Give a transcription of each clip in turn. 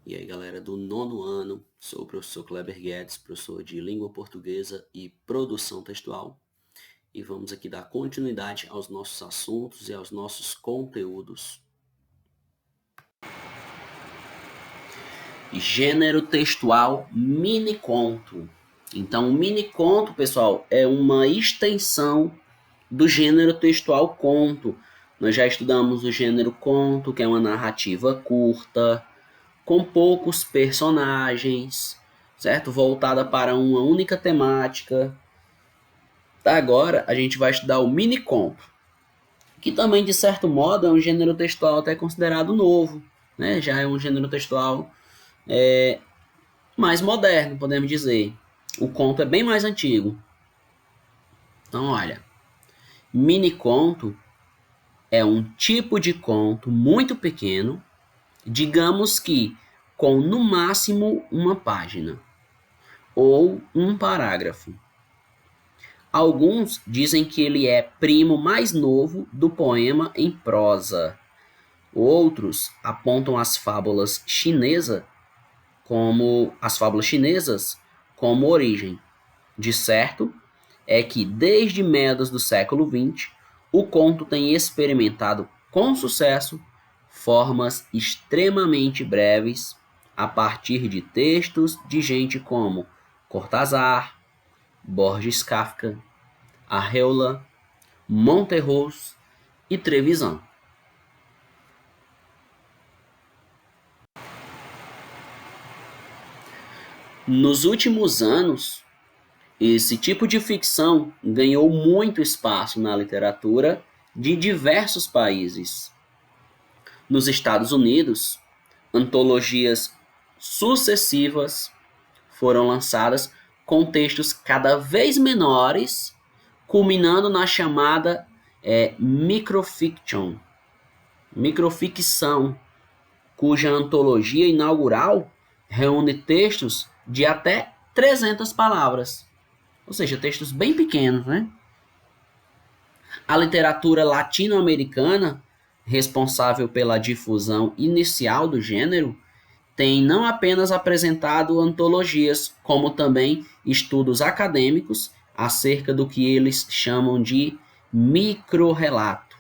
E aí, galera do nono ano, sou o professor Kleber Guedes, professor de Língua Portuguesa e Produção Textual, e vamos aqui dar continuidade aos nossos assuntos e aos nossos conteúdos. Gênero textual mini-conto. Então, o mini-conto, pessoal, é uma extensão do gênero textual conto. Nós já estudamos o gênero conto, que é uma narrativa curta, com poucos personagens, certo? Voltada para uma única temática. Agora a gente vai estudar o mini conto, que também de certo modo é um gênero textual até considerado novo, né? Já é um gênero textual mais moderno, podemos dizer. O conto é bem mais antigo. Então, olha, mini conto é um tipo de conto muito pequeno, digamos que com no máximo uma página ou um parágrafo. Alguns dizem que ele é primo mais novo do poema em prosa. Outros apontam as fábulas chinesas como origem. De certo é que desde meados do século XX, o conto tem experimentado com sucesso formas extremamente breves a partir de textos de gente como Cortázar, Borges Kafka, Arreola, Monterros e Trevisan. Nos últimos anos, esse tipo de ficção ganhou muito espaço na literatura de diversos países. Nos Estados Unidos, antologias sucessivas foram lançadas com textos cada vez menores, culminando na chamada microfiction, microficção, cuja antologia inaugural reúne textos de até 300 palavras, ou seja, textos bem pequenos, né? A literatura latino-americana, responsável pela difusão inicial do gênero, tem não apenas apresentado antologias, como também estudos acadêmicos acerca do que eles chamam de microrrelato.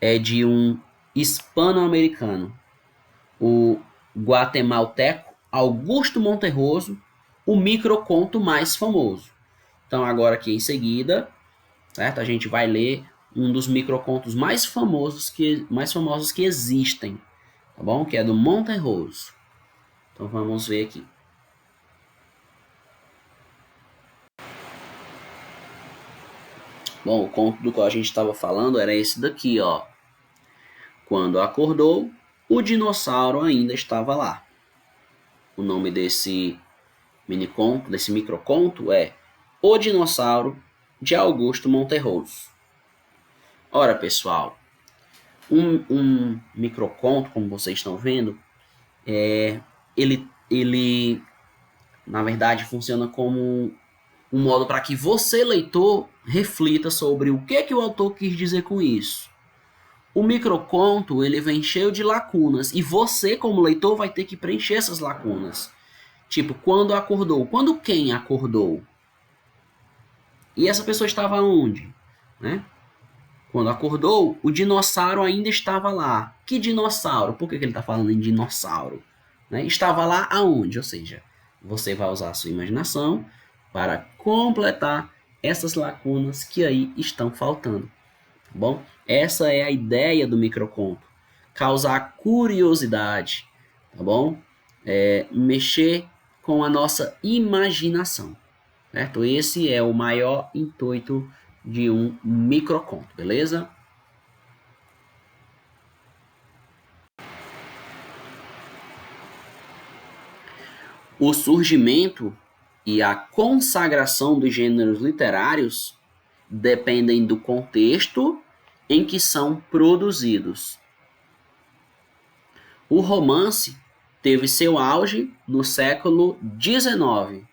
É de um hispano-americano, o guatemalteco Augusto Monterroso, o microconto mais famoso. Então agora aqui em seguida, certo? A gente vai ler um dos microcontos mais famosos que existem, tá bom? Que é do Monterroso. Então vamos ver aqui. Bom, o conto do qual a gente estava falando era esse daqui, ó. Quando acordou, o dinossauro ainda estava lá. O nome desse miniconto, desse microconto é O Dinossauro, de Augusto Monterroso. Ora, pessoal, um microconto, como vocês estão vendo, ele, na verdade, funciona como um modo para que você, leitor, reflita sobre o que o autor quis dizer com isso. O microconto, ele vem cheio de lacunas, e você, como leitor, vai ter que preencher essas lacunas. Tipo, quando acordou? Quando quem acordou? E essa pessoa estava onde? Né? Quando acordou, o dinossauro ainda estava lá. Que dinossauro? Por que ele está falando em dinossauro? Né? Estava lá aonde? Ou seja, você vai usar a sua imaginação para completar essas lacunas que aí estão faltando. Tá bom? Essa é a ideia do microconto. Causar curiosidade, tá bom? Mexer com a nossa imaginação, certo? Esse é o maior intuito de um microconto, beleza? O surgimento e a consagração dos gêneros literários dependem do contexto em que são produzidos. O romance teve seu auge no século XIX,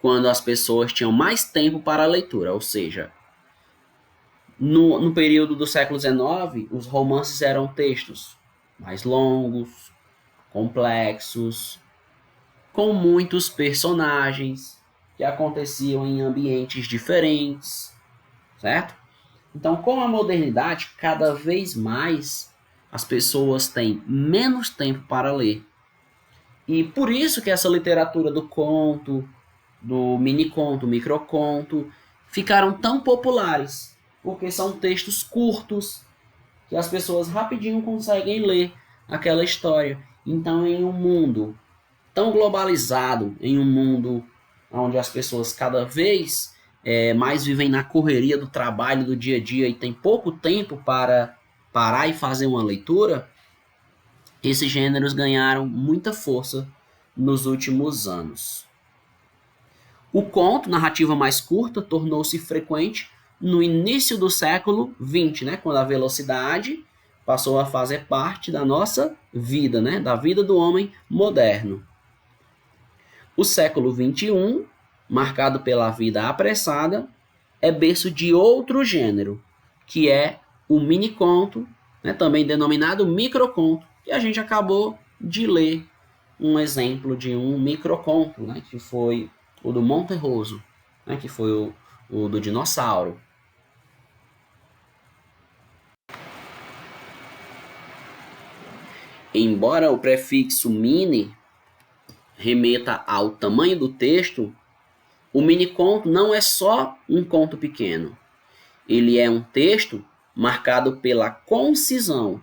quando as pessoas tinham mais tempo para a leitura, ou seja, no período do século XIX, os romances eram textos mais longos, complexos, com muitos personagens que aconteciam em ambientes diferentes, certo? Então, com a modernidade, cada vez mais as pessoas têm menos tempo para ler. E por isso que essa literatura do conto, do mini-conto, microconto, ficaram tão populares, porque são textos curtos que as pessoas rapidinho conseguem ler aquela história. Então, em um mundo tão globalizado, em um mundo onde as pessoas cada vez mais vivem na correria do trabalho do dia a dia e tem pouco tempo para parar e fazer uma leitura, esses gêneros ganharam muita força nos últimos anos. O conto, narrativa mais curta, tornou-se frequente no início do século XX, né, quando a velocidade passou a fazer parte da nossa vida, né, da vida do homem moderno. O século XXI, marcado pela vida apressada, é berço de outro gênero, que é o mini-conto, né, também denominado microconto, que a gente acabou de ler um exemplo de um microconto, né, que foi o do Monterroso, né, que foi o do dinossauro. Embora o prefixo mini remeta ao tamanho do texto, o mini-conto não é só um conto pequeno. Ele é um texto marcado pela concisão,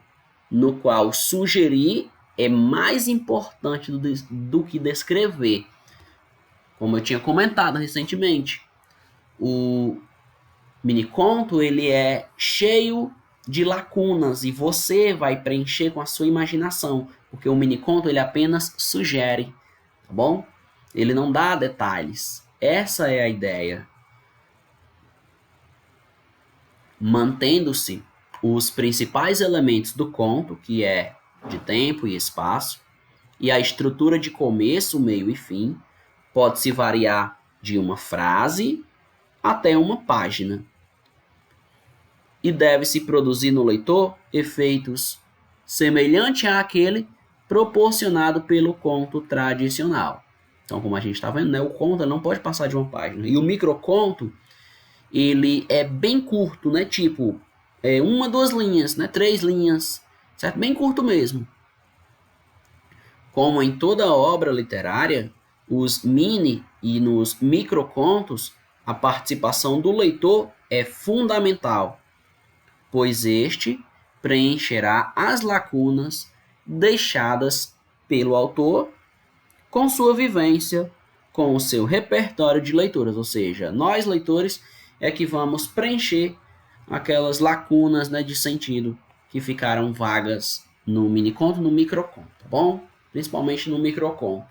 no qual sugerir é mais importante do que descrever. Como eu tinha comentado recentemente, o miniconto ele é cheio de lacunas e você vai preencher com a sua imaginação, porque o miniconto ele apenas sugere, tá bom? Ele não dá detalhes. Essa é a ideia. Mantendo-se os principais elementos do conto, que é de tempo e espaço, e a estrutura de começo, meio e fim, pode-se variar de uma frase até uma página. E deve-se produzir no leitor efeitos semelhantes àquele proporcionado pelo conto tradicional. Então, como a gente está vendo, né, o conto não pode passar de uma página. E o microconto, ele é bem curto, né? Tipo, uma, duas linhas, né? 3 linhas, certo? Bem curto mesmo. Como em toda obra literária, os mini e nos microcontos, a participação do leitor é fundamental, pois este preencherá as lacunas deixadas pelo autor com sua vivência, com o seu repertório de leituras, ou seja, nós leitores é que vamos preencher aquelas lacunas, né, de sentido que ficaram vagas no miniconto, no microconto, tá bom? Principalmente no microconto.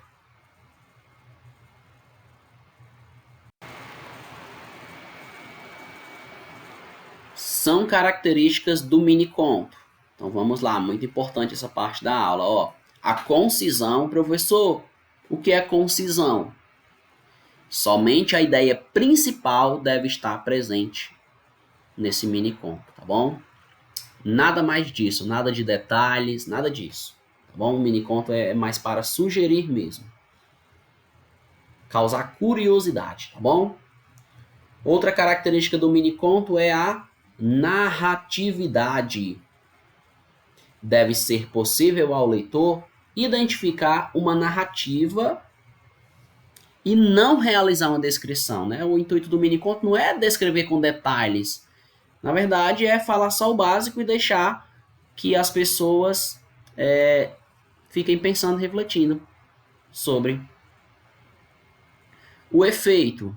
São características do miniconto. Então vamos lá, muito importante essa parte da aula, ó. A concisão, professor, o que é concisão? Somente a ideia principal deve estar presente nesse miniconto, tá bom? Nada mais disso, nada de detalhes, nada disso, tá bom? O miniconto é mais para sugerir mesmo. Causar curiosidade, tá bom? Outra característica do miniconto é a narratividade. Deve ser possível ao leitor identificar uma narrativa e não realizar uma descrição, né? O intuito do miniconto não é descrever com detalhes. Na verdade, é falar só o básico e deixar que as pessoas fiquem pensando, refletindo sobre o efeito.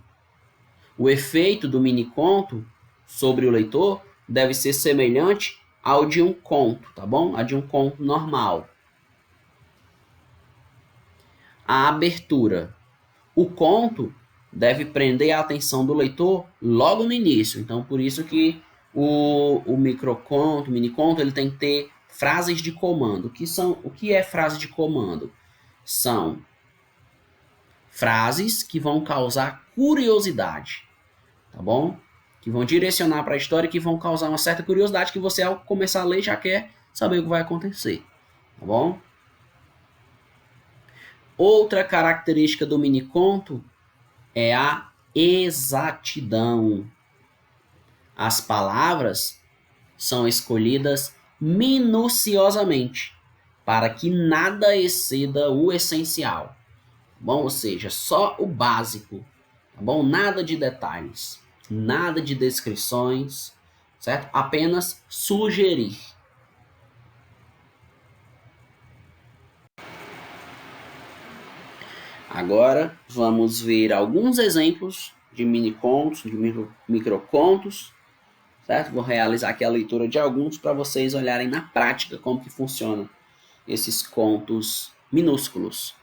O efeito do miniconto sobre o leitor deve ser semelhante ao de um conto, tá bom? A de um conto normal. A abertura. O conto deve prender a atenção do leitor logo no início. Então, por isso que o microconto, o miniconto, ele tem que ter frases de comando. O que é frase de comando? São frases que vão causar curiosidade, tá bom? Que vão direcionar para a história e que vão causar uma certa curiosidade que você, ao começar a ler, já quer saber o que vai acontecer, tá bom? Outra característica do miniconto é a exatidão. As palavras são escolhidas minuciosamente para que nada exceda o essencial. Bom, ou seja, só o básico, tá bom? Nada de detalhes, nada de descrições, certo? Apenas sugerir. Agora vamos ver alguns exemplos de minicontos, de microcontos, certo? Vou realizar aqui a leitura de alguns para vocês olharem na prática como que funciona esses contos minúsculos.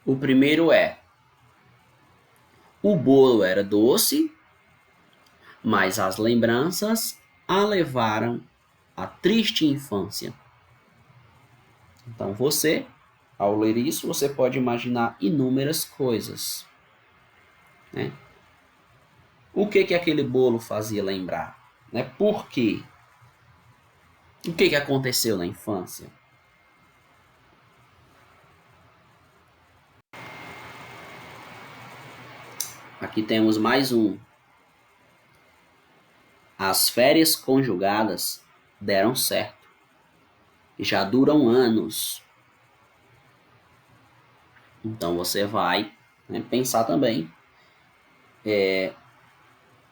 O primeiro é: o bolo era doce, mas as lembranças a levaram à triste infância. Então você, ao ler isso, você pode imaginar inúmeras coisas, né? O que aquele bolo fazia lembrar? Né? Por quê? O que aconteceu na infância? Aqui temos mais um. As férias conjugadas deram certo. Já duram anos. Então você vai, né, pensar também.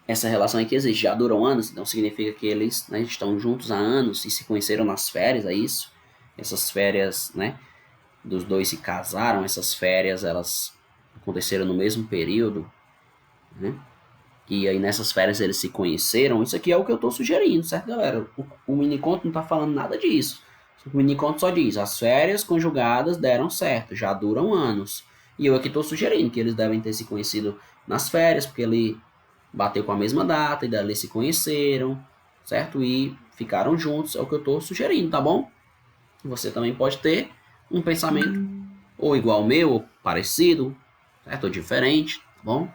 Essa relação que existe, já duram anos, então significa que eles, né, estão juntos há anos e se conheceram nas férias, é isso? Essas férias, né, dos dois se casaram, essas férias elas aconteceram no mesmo período, né? E aí nessas férias eles se conheceram. Isso aqui é o que eu estou sugerindo, certo, galera? O miniconto não está falando nada disso. O miniconto só diz: as férias conjugadas deram certo, já duram anos. E eu aqui estou sugerindo que eles devem ter se conhecido nas férias, porque ele bateu com a mesma data e dali se conheceram, certo? E ficaram juntos, é o que eu estou sugerindo, tá bom? Você também pode ter um pensamento ou igual ao meu, ou parecido, certo? Ou diferente, tá bom?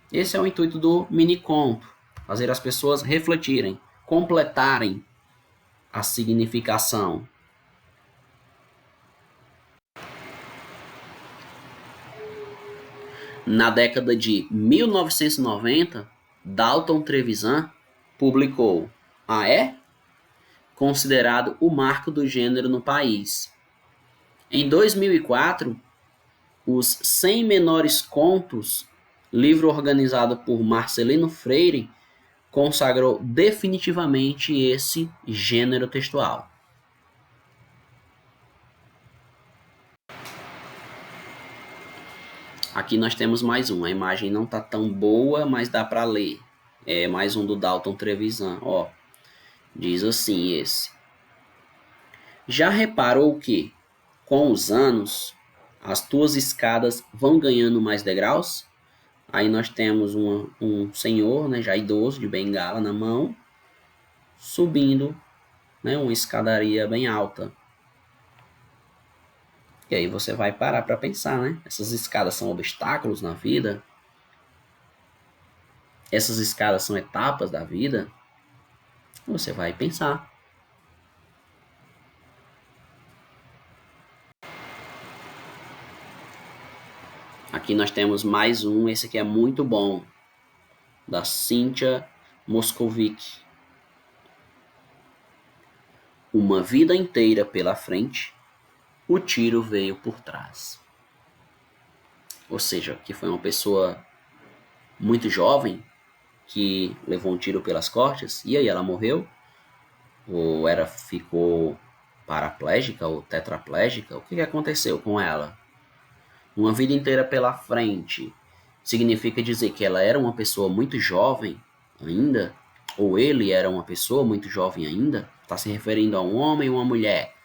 Esse é o intuito do mini conto, fazer as pessoas refletirem, completarem a significação. Na década de 1990, Dalton Trevisan publicou Ah, é? Considerado o marco do gênero no país. Em 2004, os 100 menores contos, livro organizado por Marcelino Freire, consagrou definitivamente esse gênero textual. Aqui nós temos mais um. A imagem não está tão boa, mas dá para ler. É mais um do Dalton Trevisan. Ó, diz assim esse: já reparou que, com os anos, as tuas escadas vão ganhando mais degraus? Aí nós temos um senhor, né, já idoso, de bengala na mão, subindo, né, uma escadaria bem alta. E aí você vai parar para pensar, né? Essas escadas são obstáculos na vida? Essas escadas são etapas da vida? Você vai pensar. Aqui nós temos mais um, esse aqui é muito bom, da Cynthia Moscovici. Uma vida inteira pela frente, o tiro veio por trás. Ou seja, que foi uma pessoa muito jovem que levou um tiro pelas costas e aí ela morreu? Ou ficou paraplégica ou tetraplégica? O que aconteceu com ela? Uma vida inteira pela frente significa dizer que ela era uma pessoa muito jovem ainda? Ou ele era uma pessoa muito jovem ainda? Está se referindo a um homem ou uma mulher?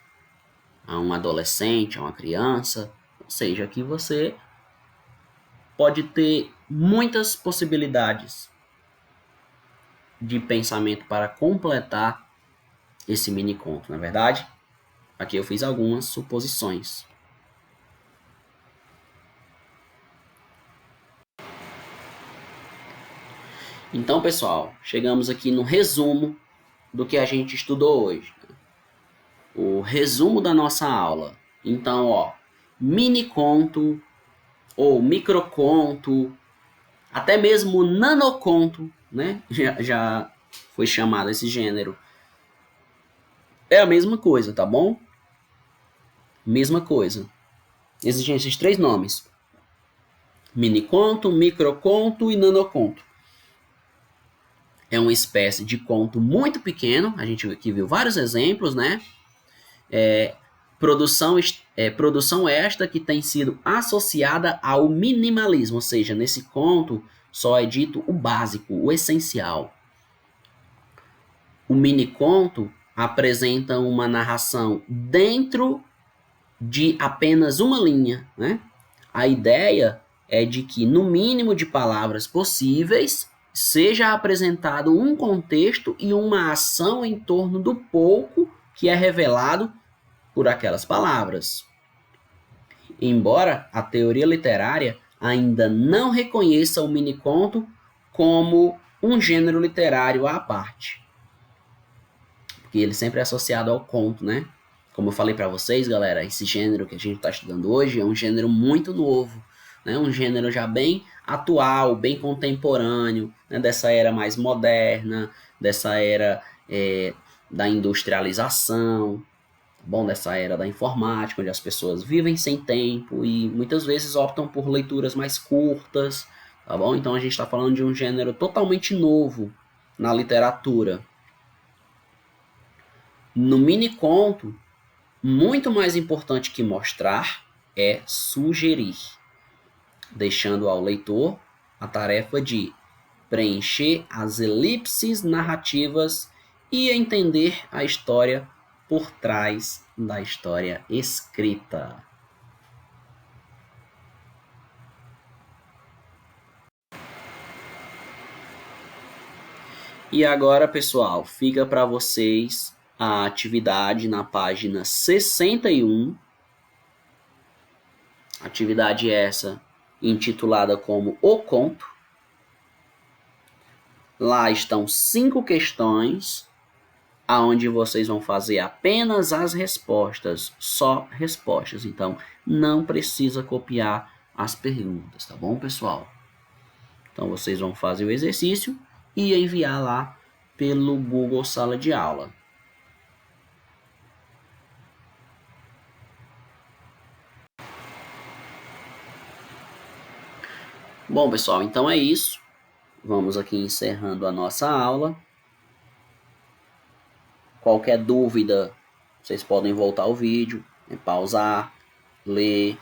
A um adolescente, a uma criança? Ou seja, aqui você pode ter muitas possibilidades de pensamento para completar esse mini conto, na verdade. Aqui eu fiz algumas suposições. Então, pessoal, chegamos aqui no resumo do que a gente estudou hoje. O resumo da nossa aula. Então, ó, miniconto ou microconto, até mesmo nanoconto, né? Já foi chamado esse gênero. É a mesma coisa, tá bom? Mesma coisa. Existem esses três nomes: miniconto, microconto e nanoconto. É uma espécie de conto muito pequeno, a gente aqui viu vários exemplos, né? Produção esta que tem sido associada ao minimalismo, ou seja, nesse conto só é dito o básico, o essencial. O miniconto apresenta uma narração dentro de apenas uma linha, né? A ideia é de que, no mínimo de palavras possíveis, seja apresentado um contexto e uma ação em torno do pouco que é revelado por aquelas palavras. Embora a teoria literária ainda não reconheça o miniconto como um gênero literário à parte, porque ele sempre é associado ao conto, né? Como eu falei para vocês, galera, esse gênero que a gente está estudando hoje é um gênero muito novo, né? Um gênero já bem atual, bem contemporâneo, né? Dessa era mais moderna, dessa era da industrialização, bom, dessa era da informática, onde as pessoas vivem sem tempo e muitas vezes optam por leituras mais curtas, tá bom? Então a gente está falando de um gênero totalmente novo na literatura. No miniconto, muito mais importante que mostrar é sugerir, deixando ao leitor a tarefa de preencher as elipses narrativas e entender a história por trás da história escrita. E agora, pessoal, fica para vocês a atividade na página 61. Atividade essa intitulada como O Conto. Lá estão 5 questões, aonde vocês vão fazer apenas as respostas, só respostas. Então, não precisa copiar as perguntas, tá bom, pessoal? Então, vocês vão fazer o exercício e enviar lá pelo Google Sala de Aula. Bom, pessoal, então é isso. Vamos aqui encerrando a nossa aula. Qualquer dúvida, vocês podem voltar ao vídeo, pausar, ler,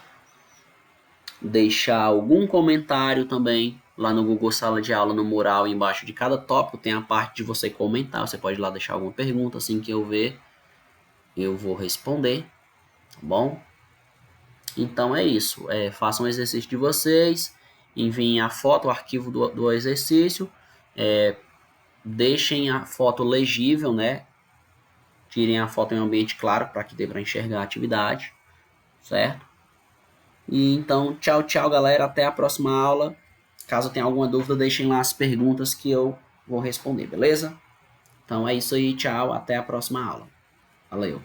deixar algum comentário também lá no Google Sala de Aula, no mural embaixo de cada tópico tem a parte de você comentar. Você pode ir lá deixar alguma pergunta, assim que eu ver, eu vou responder, tá bom? Então é isso, façam o exercício de vocês, enviem a foto, o arquivo do exercício, deixem a foto legível, né? Tirem a foto em um ambiente claro para que dê para enxergar a atividade, certo? E então, tchau, tchau, galera. Até a próxima aula. Caso tenha alguma dúvida, deixem lá as perguntas que eu vou responder, beleza? Então é isso aí, tchau. Até a próxima aula. Valeu.